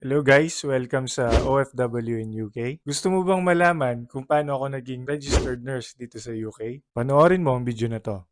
Hello guys, welcome sa OFW in UK. Gusto mo bang malaman kung paano ako naging registered nurse dito sa UK? Panoorin mo ang video na to.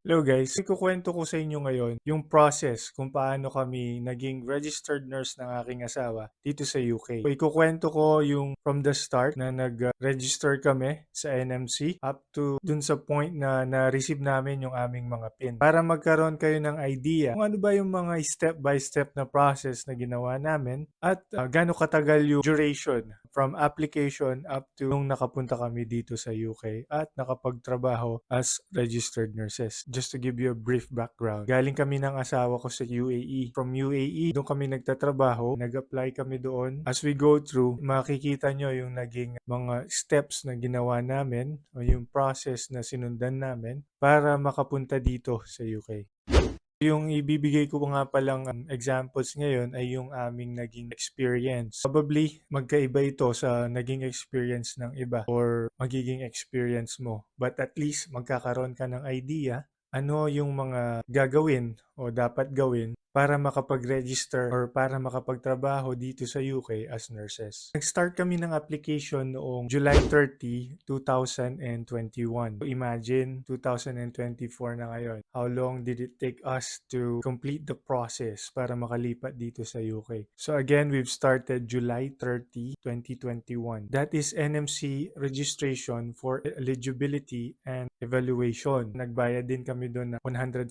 Hello guys, ikukwento ko sa inyo ngayon yung process kung paano kami naging registered nurse ng aking asawa dito sa UK. So, ikukwento ko yung from the start na nag-register kami sa NMC up to dun sa point na na-receive namin yung aming mga PIN. Para magkaroon kayo ng idea kung ano ba yung mga step by step na process na ginawa namin at gaano katagal yung duration from application up to nung nakapunta kami dito sa UK at nakapagtrabaho as registered nurses. Just to give you a brief background, galing kami ng asawa ko sa UAE. From UAE, doon kami nagtatrabaho, nag-apply kami doon. As we go through, makikita nyo yung naging mga steps na ginawa namin o yung process na sinundan namin para makapunta dito sa UK. Yung ibibigay ko nga palang examples ngayon ay yung aming naging experience. Probably magkaiba ito sa naging experience ng iba or magiging experience mo. But at least magkakaroon ka ng idea ano yung mga gagawin o dapat gawin para makapag-register or para makapagtrabaho dito sa UK as nurses. Nag-start kami ng application noong July 30, 2021. So imagine, 2024 na ngayon. How long did it take us to complete the process para makalipat dito sa UK? So again, we've started July 30, 2021. That is NMC registration for eligibility and evaluation. Nagbayad din kami doon na £140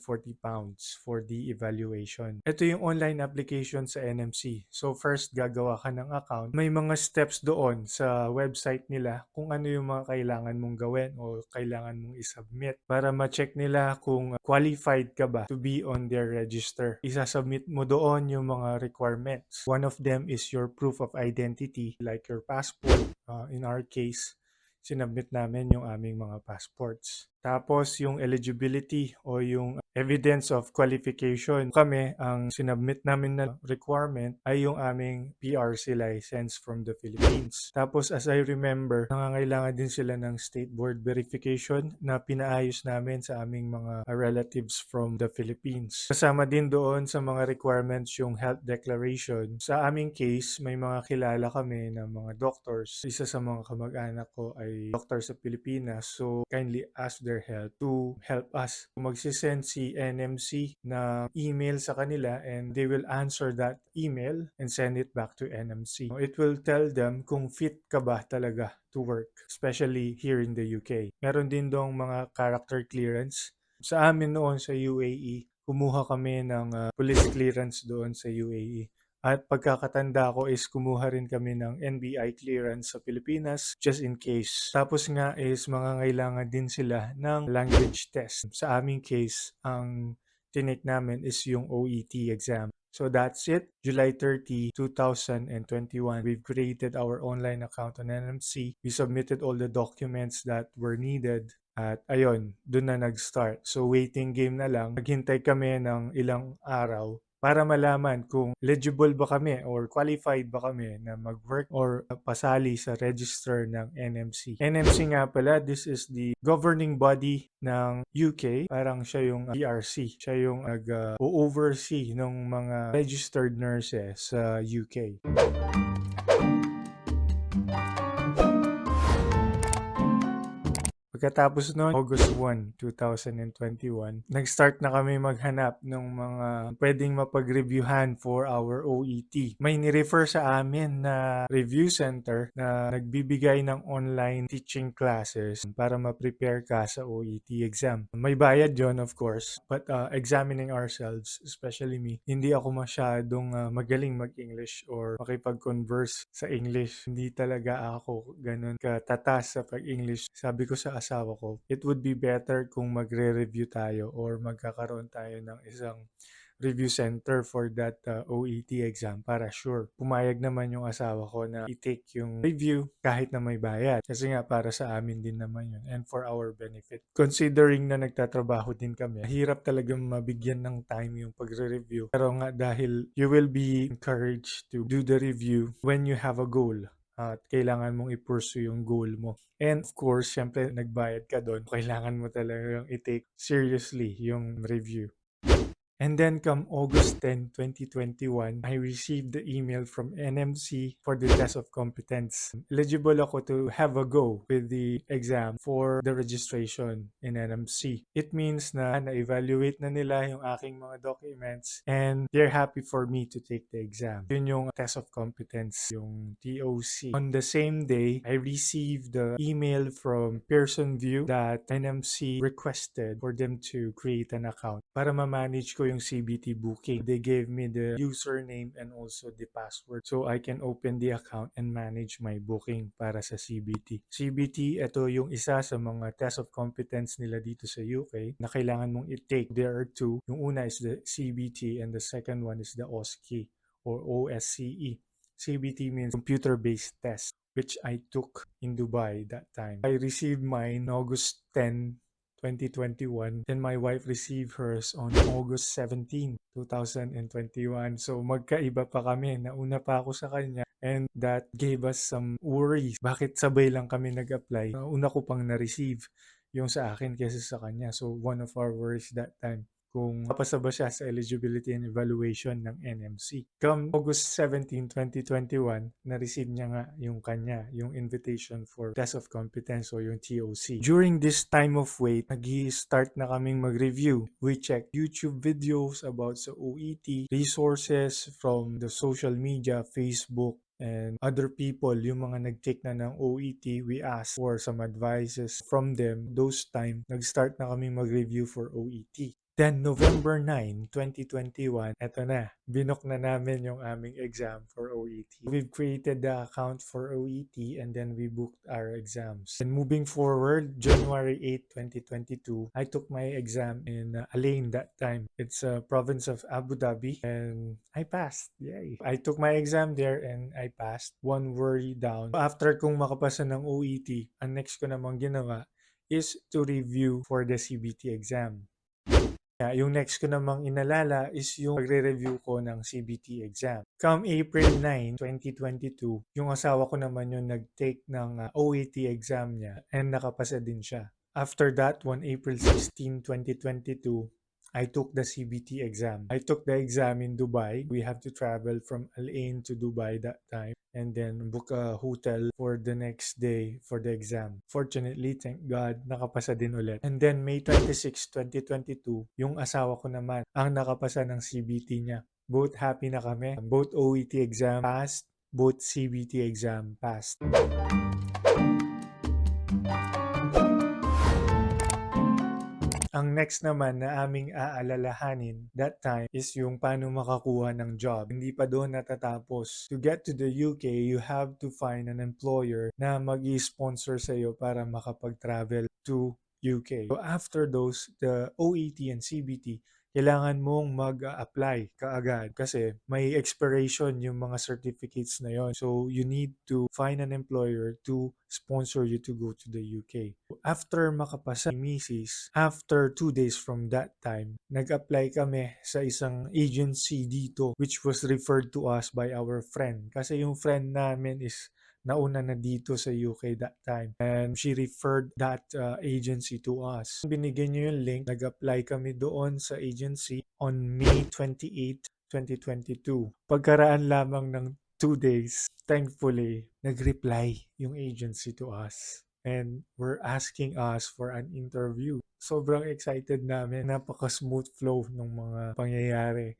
for the evaluation. Ito yung online application sa NMC. So first, gagawa ka ng account. May mga steps doon sa website nila kung ano yung mga kailangan mong gawin o kailangan mong isubmit para ma-check nila kung qualified ka ba to be on their register. Isasubmit mo doon yung mga requirements. One of them is your proof of identity like your passport. In our case, sinubmit namin yung aming mga passports. Tapos yung eligibility o yung evidence of qualification. Kami, ang sinubmit namin na requirement ay yung aming PRC license from the Philippines. Tapos as I remember, nangangailangan din sila ng state board verification na pinaayos namin sa aming mga relatives from the Philippines. Kasama din doon sa mga requirements yung health declaration. Sa aming case, may mga kilala kami na mga doctors. Isa sa mga kamag-anak ko ay doctor sa Pilipinas. So kindly ask their help to help us. Magsisend si NMC na email sa kanila and they will answer that email and send it back to NMC. It will tell them kung fit ka ba talaga to work, especially here in the UK. Meron din dong mga character clearance. Sa amin noon sa UAE, kumuha kami ng police clearance doon sa UAE. At pagkakatanda ko is kumuha rin kami ng NBI clearance sa Pilipinas just in case. Tapos nga is mangangailangan din sila ng language test. Sa aming case, ang tinake namin is yung OET exam. So that's it. July 30, 2021, we've created our online account on NMC. We submitted all the documents that were needed. At ayun, dun na nag-start. So waiting game na lang. Naghintay kami ng ilang araw para malaman kung legible ba kami or qualified ba kami na mag-work or pasali sa register ng NMC. NMC nga pala, this is the governing body ng UK. Parang siya yung PRC. Siya yung nag-oversee ng mga registered nurses sa UK. Pagkatapos noon, August 1, 2021, nag-start na kami maghanap ng mga pwedeng mapag-reviewhan for our OET. May ni-refer sa amin na review center na nagbibigay ng online teaching classes para ma-prepare ka sa OET exam. May bayad yon of course, but examining ourselves, especially me, hindi ako masyadong magaling mag-English or makipag-converse sa English. Hindi talaga ako ganun katatas sa pag-English. Sabi ko sa asawa ko, it would be better kung magre-review tayo or magkakaroon tayo ng isang review center for that OET exam para sure. Pumayag naman yung asawa ko na i-take yung review kahit na may bayad. Kasi nga para sa amin din naman yun and for our benefit. Considering na nagtatrabaho din kami, hirap talagang mabigyan ng time yung pagre-review. Pero nga dahil you will be encouraged to do the review when you have a goal. at kailangan mong i-pursue yung goal mo. And of course, syempre nagbayad ka doon. Kailangan mo talagang i-take seriously yung review. And then come August 10, 2021, I received the email from NMC for the test of competence. Eligible ako to have a go with the exam for the registration in NMC. It means na-evaluate na nila yung aking mga documents and they're happy for me to take the exam. Yun yung test of competence, yung TOC. On the same day, I received the email from Pearson VUE that NMC requested for them to create an account para ma-manage ko yung CBT booking. They gave me the username and also the password so I can open the account and manage my booking para sa CBT. CBT, ito yung isa sa mga test of competence nila dito sa UK na kailangan mong i-take. There are two. Yung una is the CBT and the second one is the OSCE or OSCE. CBT means computer-based test, which I took in Dubai that time. I received mine August 10, 2021. Then my wife received hers on August 17, 2021. So magkaiba pa kami. Nauna pa ako sa kanya and that gave us some worries. Bakit sabay lang kami nag-apply? Una ko pang na-receive yung sa akin kaysa sa kanya. So one of our worries that time kung papasa ba siya sa eligibility and evaluation ng NMC. Come August 17, 2021, na-receive niya nga yung kanya, yung invitation for test of competence o yung TOC. During this time of wait, nag-start na kaming mag-review. We check YouTube videos about sa OET, resources from the social media, Facebook, and other people, yung mga nag-take na ng OET, we ask for some advices from them. Those time, nag-start na kami mag-review for OET. Then November 9, 2021, eto na, binok na namin yung aming exam for OET. We've created the account for OET and then we booked our exams. And moving forward, January 8, 2022, I took my exam in Alain that time. It's a province of Abu Dhabi and I passed. Yay! I took my exam there and I passed. One worry down. After kong makapasa ng OET, ang next ko namang ginawa is to review for the CBT exam. Yung next ko namang inalala is yung pagre-review ko ng CBT exam. Come April 9, 2022, yung asawa ko naman yung nag-take ng OET exam niya and nakapasa din siya. After that, on April 16, 2022, I took the CBT exam. I took the exam in Dubai. We have to travel from Al Ain to Dubai that time and then book a hotel for the next day for the exam. Fortunately, thank God, nakapasa din ulit. And then May 26, 2022, yung asawa ko naman ang nakapasa ng CBT niya. Both happy na kami. Both OET exam passed, both CBT exam passed. Ang next naman na aming aalalahanin that time is yung paano makakuha ng job. Hindi pa doon natatapos. To get to the UK, you have to find an employer na mag-i-sponsor sa'yo para makapag-travel to UK. So after those, the OET and CBT, kailangan mong mag-apply kaagad kasi may expiration yung mga certificates na yon. So you need to find an employer to sponsor you to go to the UK. After makapasa ni Mrs., after 2 days from that time, nag-apply kami sa isang agency dito which was referred to us by our friend. Kasi yung friend namin is nauna na dito sa UK that time. And she referred that agency to us. Binigyan niyo yung link, nag-apply kami doon sa agency on May 28, 2022. Pagkaraan lamang ng 2 days, thankfully, nag-reply yung agency to us. And were asking us for an interview. Sobrang excited namin. Napaka-smooth flow ng mga pangyayari.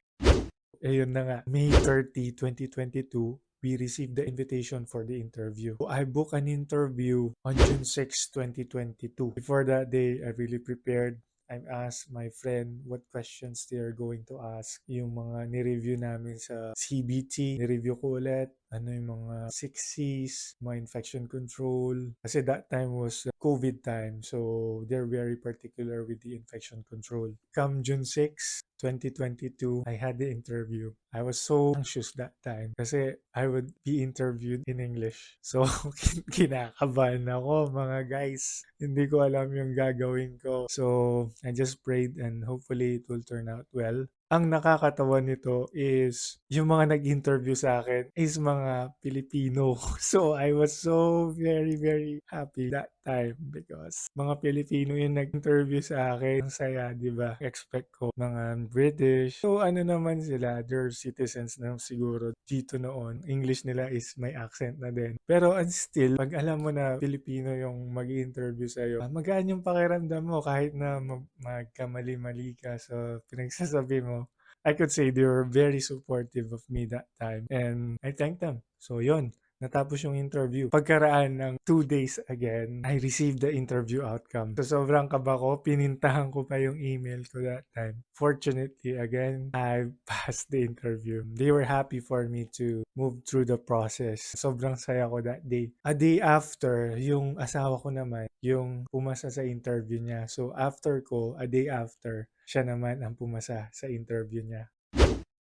Ayun na nga, May 30, 2022, we received the invitation for the interview. So I booked an interview on June 6, 2022. Before that day, I really prepared. I asked my friend what questions they are going to ask. Yung mga ni-review namin sa CBT, ni-review ko ulit. Ano yung mga 6Cs, mga infection control. Kasi that time was COVID time. So they're very particular with the infection control. Come June 6, 2022, I had the interview. I was so anxious that time kasi I would be interviewed in English. So, kinakabahan ako mga guys. Hindi ko alam yung gagawin ko. So, I just prayed and hopefully it will turn out well. Ang nakakatawa nito is yung mga nag-interview sa akin is mga mga Pilipino. So, I was so very, very happy that time because mga Pilipino yung nag-interview sa akin. Ang saya, di ba? Expect ko mga British. So, ano naman sila, they're citizens na siguro dito noon. English nila is may accent na din. Pero still, pag alam mo na Pilipino yung mag-interview sa'yo, magaan yung pakiramdam mo kahit na magkamali-mali ka sa pinagsasabi mo. I could say they were very supportive of me that time and I thank them. So yun, natapos yung interview. Pagkaraan ng 2 days again, I received the interview outcome. So sobrang kaba ko, pinintahan ko pa yung email ko that time. Fortunately, again, I passed the interview. They were happy for me to move through the process. Sobrang saya ko that day. A day after, yung asawa ko naman, yung pumasa sa interview niya. So after ko, a day after, siya naman ang pumasa sa interview niya.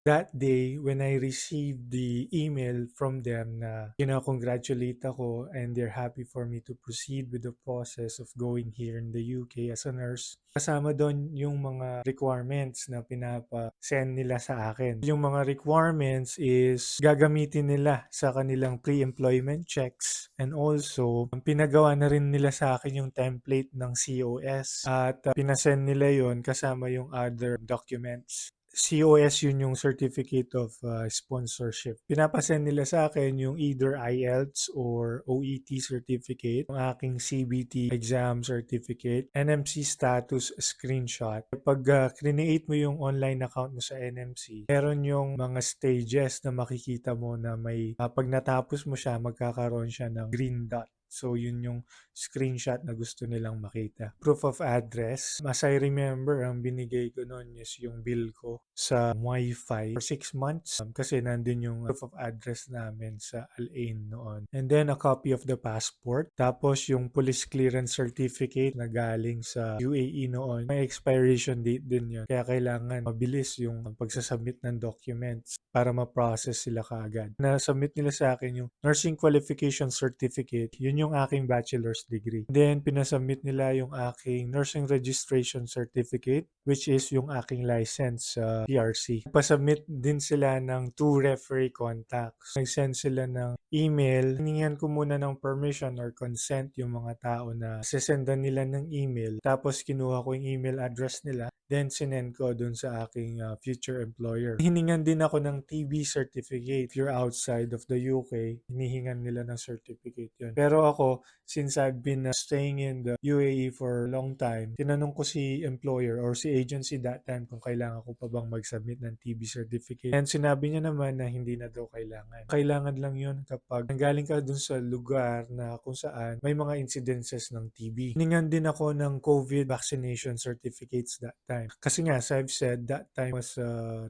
That day, when I received the email from them na congratulate ako and they're happy for me to proceed with the process of going here in the UK as a nurse, kasama doon yung mga requirements na pinapa-send nila sa akin. Yung mga requirements is gagamitin nila sa kanilang pre-employment checks and also pinagawa na rin nila sa akin yung template ng COS at pinasend nila yon kasama yung other documents. COS yun yung Certificate of Sponsorship. Pinapasend nila sa akin yung either IELTS or OET certificate, yung aking CBT exam certificate, NMC status screenshot. Pag create mo yung online account mo sa NMC, meron yung mga stages na makikita mo na may pag natapos mo siya, magkakaroon siya ng green dot. So, yun yung screenshot na gusto nilang makita. Proof of address. As I remember, ang binigay ko noon is yung bill ko sa Wi-Fi for 6 months. Kasi nandun yung proof of address namin sa Al-Ain noon. And then, a copy of the passport. Tapos, yung police clearance certificate na galing sa UAE noon. May expiration date din yun. Kaya kailangan mabilis yung pagsasubmit ng documents para ma-process sila kaagad. Na-submit nila sa akin yung nursing qualification certificate. Yun yung aking bachelor's degree. Then, pinasubmit nila yung aking nursing registration certificate, which is yung aking license sa PRC. Pasubmit din sila ng 2 referee contacts. Nag-send sila ng email. Hiningan ko muna ng permission or consent yung mga tao na sesendan nila ng email. Tapos, kinuha ko yung email address nila. Then, sinend ko dun sa aking future employer. Hiningan din ako ng TB certificate. If you're outside of the UK, hinihingan nila ng certificate yun. Pero ako, since I've been staying in the UAE for a long time, tinanong ko si employer or si agency that time kung kailangan ko pa bang mag-submit ng TB certificate. And sinabi niya naman na hindi na daw kailangan. Kailangan lang yun kapag nanggaling ka dun sa lugar na kung saan may mga incidences ng TB. Hiningan din ako ng COVID vaccination certificates that time. Kasi nga, as I've said, that time was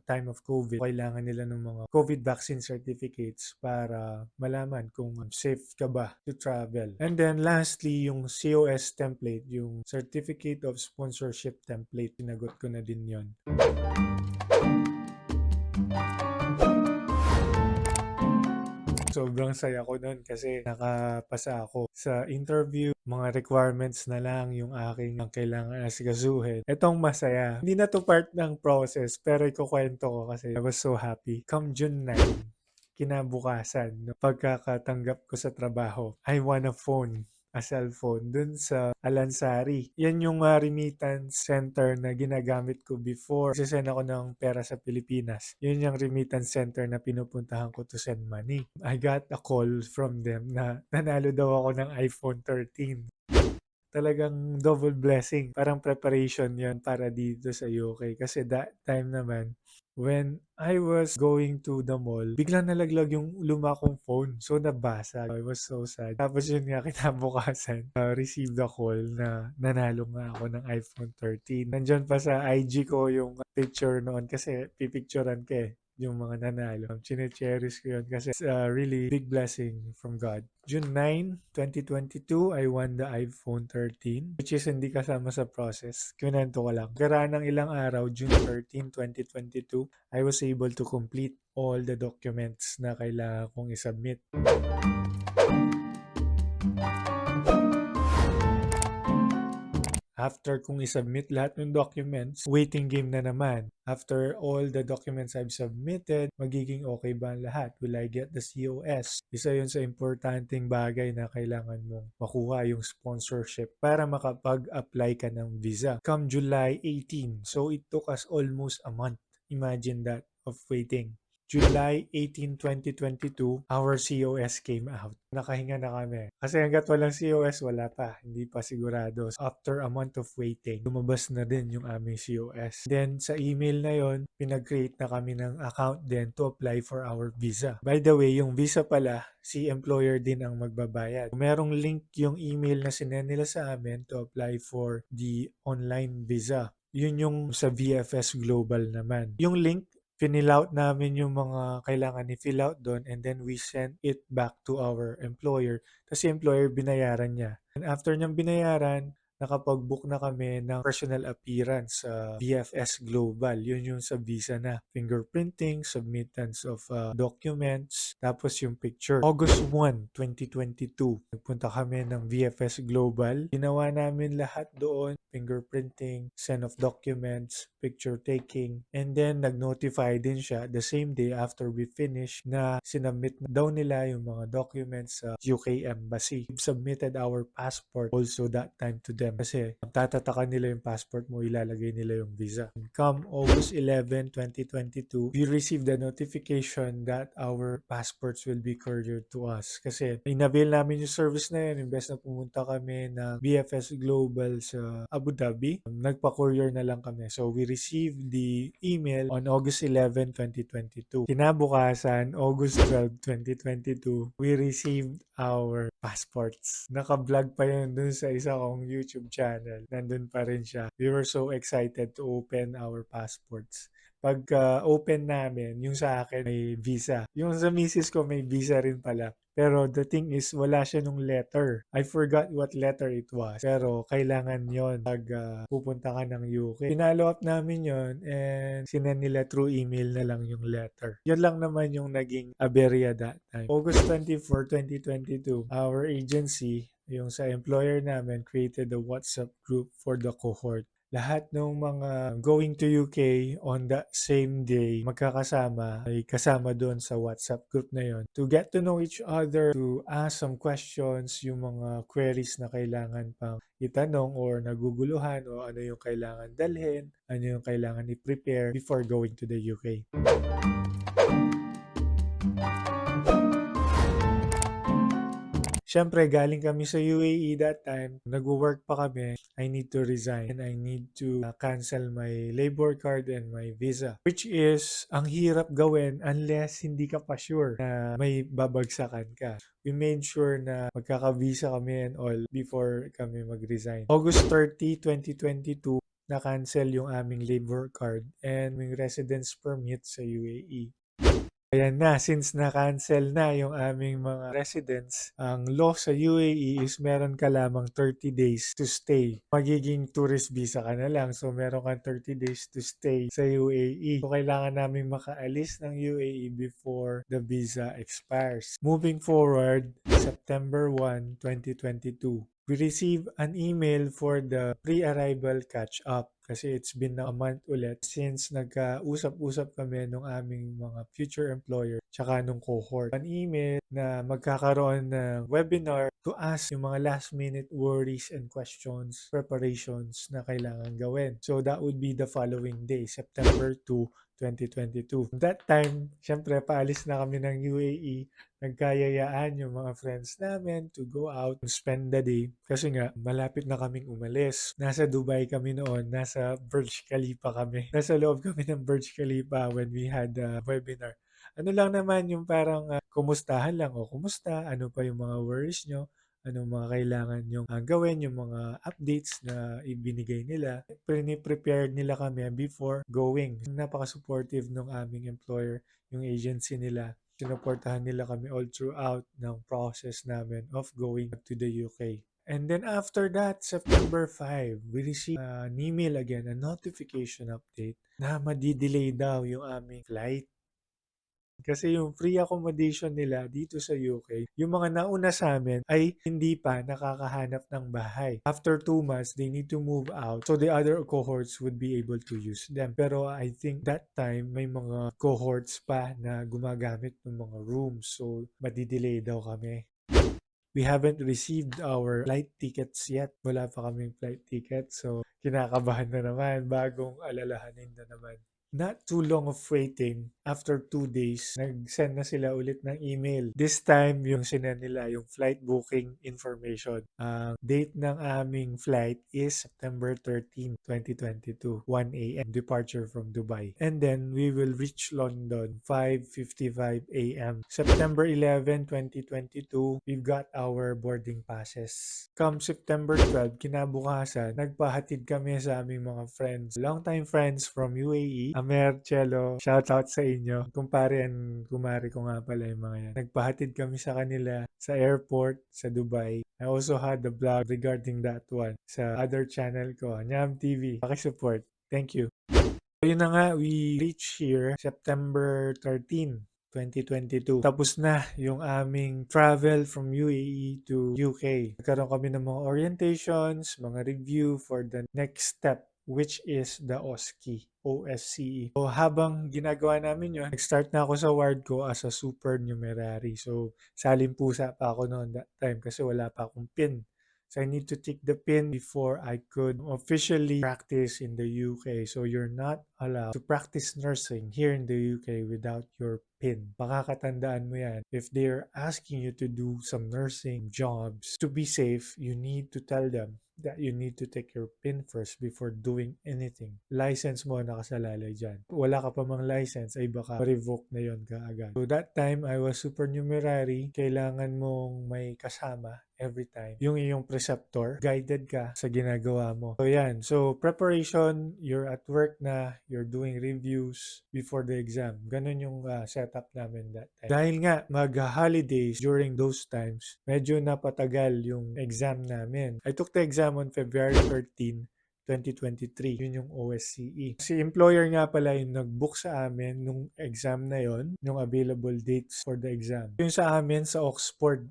time of COVID. Kailangan nila ng mga COVID vaccine certificates para malaman kung safe ka ba to travel. And then lastly, yung COS template, yung Certificate of Sponsorship template, sinagot ko na din yon. Sobrang saya ko nun kasi nakapasa ako sa interview. Mga requirements na lang yung aking kailangan asikasuhin. Itong masaya. Hindi na to part ng process pero ikukwento ko kasi I was so happy. Come June 9, kinabukasan, no, pagkakatanggap ko sa trabaho, I won a phone. A cellphone dun sa Alansari. Yan yung remittance center na ginagamit ko before. Sisend ako ng pera sa Pilipinas. Yun yung remittance center na pinupuntahan ko to send money. I got a call from them na nanalo daw ako ng iPhone 13. Talagang double blessing. Parang preparation yon para dito sa UK. Kasi that time naman, when I was going to the mall, biglang nalaglag yung luma kong phone. So, nabasag. I was so sad. Tapos yun nga, kinabukasan, received a call na nanalo nga ako ng iPhone 13. Nandyan pa sa IG ko yung picture noon kasi pipicturean ka yung mga nanalo. Chine-cherish ko yun kasi it's a really big blessing from God. June 9, 2022, I won the iPhone 13, which is hindi kasama sa process. Kinento ko lang. Karaan ng ilang araw, June 13, 2022, I was able to complete all the documents na kailangan kong isubmit. After kong isubmit lahat ng documents, waiting game na naman. After all the documents I've submitted, magiging okay ba ang lahat? Will I get the COS? Isa yun sa importanteng bagay na kailangan mong makuha yung sponsorship para makapag-apply ka ng visa. Come July 18, so it took us almost a month. Imagine that of waiting. July 18, 2022, our COS came out. Nakahinga na kami. Kasi hanggat walang COS, wala pa. Hindi pa sigurado. After a month of waiting, lumabas na din yung aming COS. Then, sa email na yon, pinag-create na kami ng account din to apply for our visa. By the way, yung visa pala, si employer din ang magbabayad. Merong link yung email na sinend nila sa amin to apply for the online visa. Yun yung sa VFS Global naman. Yung link, fill out namin yung mga kailangan i-fill out doon and then we send it back to our employer. Tapos si employer binayaran niya. And after niyang binayaran, nakapag-book na kami ng personal appearance sa VFS Global. Yun yung sa visa na. Fingerprinting, submittance of documents, tapos yung picture. August 1, 2022, nagpunta kami ng VFS Global. Ginawa namin lahat doon, fingerprinting, send of documents, picture taking, and then nag-notify din siya the same day after we finish na sinubmit na daw nila yung mga documents sa UK Embassy. We submitted our passport also that time to them kasi tatatakan nila yung passport mo, ilalagay nila yung visa. Come August 11, 2022, we received the notification that our passports will be couriered to us kasi inavail namin yung service na yun. Imbes na pumunta kami ng VFS Global sa Abu Dhabi, nagpa-courier na lang kami. So we received the email on August 11, 2022. Kinabukasan, August 12, 2022, we received our passports. Naka-vlog pa yun dun sa isa kong YouTube channel. Nandun pa rin siya. We were so excited to open our passports. Pagka-open namin, yung sa akin may visa. Yung sa misis ko may visa rin pala. Pero the thing is, wala siya nung letter. I forgot what letter it was. Pero kailangan yon pag pupunta ka ng UK. Pinalo up namin yon and sinend nila through email na lang yung letter. Yun lang naman yung naging aberya that time. August 24, 2022, our agency, yung sa employer namin, created a WhatsApp group for the cohort. Lahat ng mga going to UK on that same day magkakasama ay kasama doon sa WhatsApp group na yon to get to know each other, to ask some questions, yung mga queries na kailangan pang itanong or naguguluhan o ano yung kailangan dalhin, ano yung kailangan i-prepare before going to the UK. Siyempre, galing kami sa UAE that time. Nag-work pa kami. I need to resign and I need to cancel my labor card and my visa. Which is, ang hirap gawin unless hindi ka pa sure na may babagsakan ka. We made sure na magkaka-visa kami and all before kami mag-resign. August 30, 2022, na-cancel yung aming labor card and yung residence permit sa UAE. Ayan na, since na-cancel na yung aming mga residents, ang law sa UAE is meron ka lamang 30 days to stay. Magiging tourist visa ka na lang, so meron kang 30 days to stay sa UAE. So kailangan namin makaalis ng UAE before the visa expires. Moving forward, September 1, 2022, we received an email for the pre-arrival catch-up kasi it's been a month ulit since nagkausap-usap kami nung aming mga future employer tsaka nung cohort. An email na magkakaroon ng webinar to ask yung mga last minute worries and questions, preparations na kailangan gawin. So that would be the following day, September 2, 2022. That time, syempre paalis na kami ng UAE, nagkayayaan yung mga friends namin to go out and spend the day. Kasi nga, malapit na kaming umalis. Nasa Dubai kami noon, nasa Burj Khalifa kami. Nasa loob kami ng Burj Khalifa when we had a webinar. Ano lang naman yung parang kumustahan lang o kumusta, ano pa yung mga worries nyo, anong mga kailangan yung gawin, yung mga updates na ibinigay nila. Prepared nila kami before going. Napaka-supportive ng aming employer, yung agency nila. Sinuportahan nila kami all throughout ng process namin of going to the UK. And then after that, September 5, we received an email again, a notification update na madidelay daw yung aming flight. Kasi yung free accommodation nila dito sa UK, yung mga nauna sa amin ay hindi pa nakakahanap ng bahay. After 2 months, they need to move out so the other cohorts would be able to use them. Pero I think that time may mga cohorts pa na gumagamit ng mga rooms, so madidelay daw kami. We haven't received our flight tickets yet. Wala pa kaming flight tickets. So, kinakabahan na naman. Bagong alalahanin na naman. Not too long of waiting. After 2 days, nag-send na sila ulit ng email. This time, yung sinend nila, yung flight booking information. Ang date ng aming flight is September 13, 2022, 1 a.m. departure from Dubai. And then, we will reach London 5:55 a.m. September 11, 2022, we've got our boarding passes. Come September 12, kinabukasan, nagpahatid kami sa aming mga friends. Longtime friends from UAE, Amer, Chelo, shoutout sa inyo. Kumpare and kumari ko nga pala yung mga yan. Nagpahatid kami sa kanila sa airport sa Dubai. I also had a vlog regarding that one sa other channel ko, Nyam TV. Pakisupport. Thank you. So, yun na nga, we reach here September 13, 2022. Tapos na yung aming travel from UAE to UK. Nagkaroon kami ng mga orientations, mga review for the next step, which is the OSCE. So, habang ginagawa namin yun, nag-start na ako sa ward ko as a supernumerary. So, salimpusa pa ako noon that time kasi wala pa akong PIN. So I need to take the PIN before I could officially practice in the UK. So you're not allowed to practice nursing here in the UK without your PIN. Makakatandaan mo yan. If they're asking you to do some nursing jobs, to be safe, you need to tell them that you need to take your PIN first before doing anything. License mo nakasalalay dyan. Wala ka pa mang license, ay baka revoke na yon kaagad. So that time, I was supernumerary. Kailangan mong may kasama every time. Yung iyong preceptor, guided ka sa ginagawa mo. So yan. So preparation, you're at work na, you're doing reviews before the exam. Ganun yung setup namin that time. Dahil nga mag-holidays during those times, medyo napatagal yung exam namin. I took the exam on February 13, 2023. Yun yung OSCE. Si employer nga pala yung nag-book sa amin nung exam na yon, nung available dates for the exam. Yung sa amin sa Oxford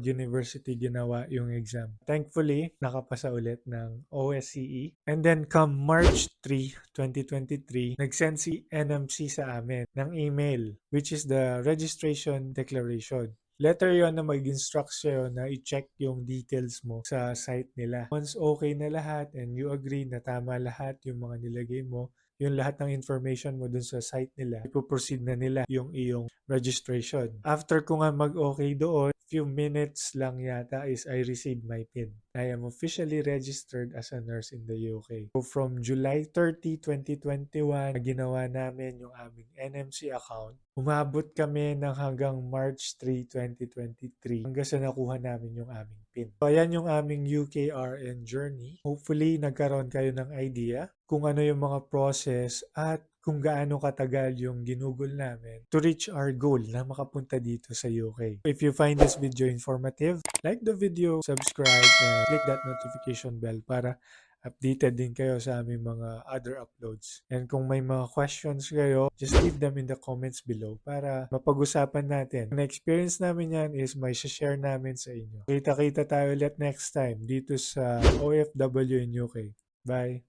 University ginawa yung exam. Thankfully, nakapasa ulit ng OSCE. And then come March 3, 2023, nag-send si NMC sa amin ng email, which is the registration declaration. Letter yon na mag-instruct sa'yo na i-check yung details mo sa site nila. Once okay na lahat and you agree na tama lahat yung mga nilagay mo, yung lahat ng information mo dun sa site nila, ipoproceed na nila yung iyong registration. After ko nga mag-okay doon, few minutes lang yata is I received my PIN. I am officially registered as a nurse in the UK. So from July 30, 2021, ginawa namin yung aming NMC account. Umabot kami ng hanggang March 3, 2023 hanggang sa nakuha namin yung aming PIN. So ayan yung aming UKRN journey. Hopefully nagkaroon kayo ng idea kung ano yung mga process at kung gaano katagal yung ginugol namin to reach our goal na makapunta dito sa UK. If you find this video informative, like the video, subscribe, and click that notification bell para updated din kayo sa aming mga other uploads. And kung may mga questions kayo, just leave them in the comments below para mapag-usapan natin. Ang experience namin yan is may share namin sa inyo. Kita-kita tayo ulit next time dito sa OFW in UK. Bye!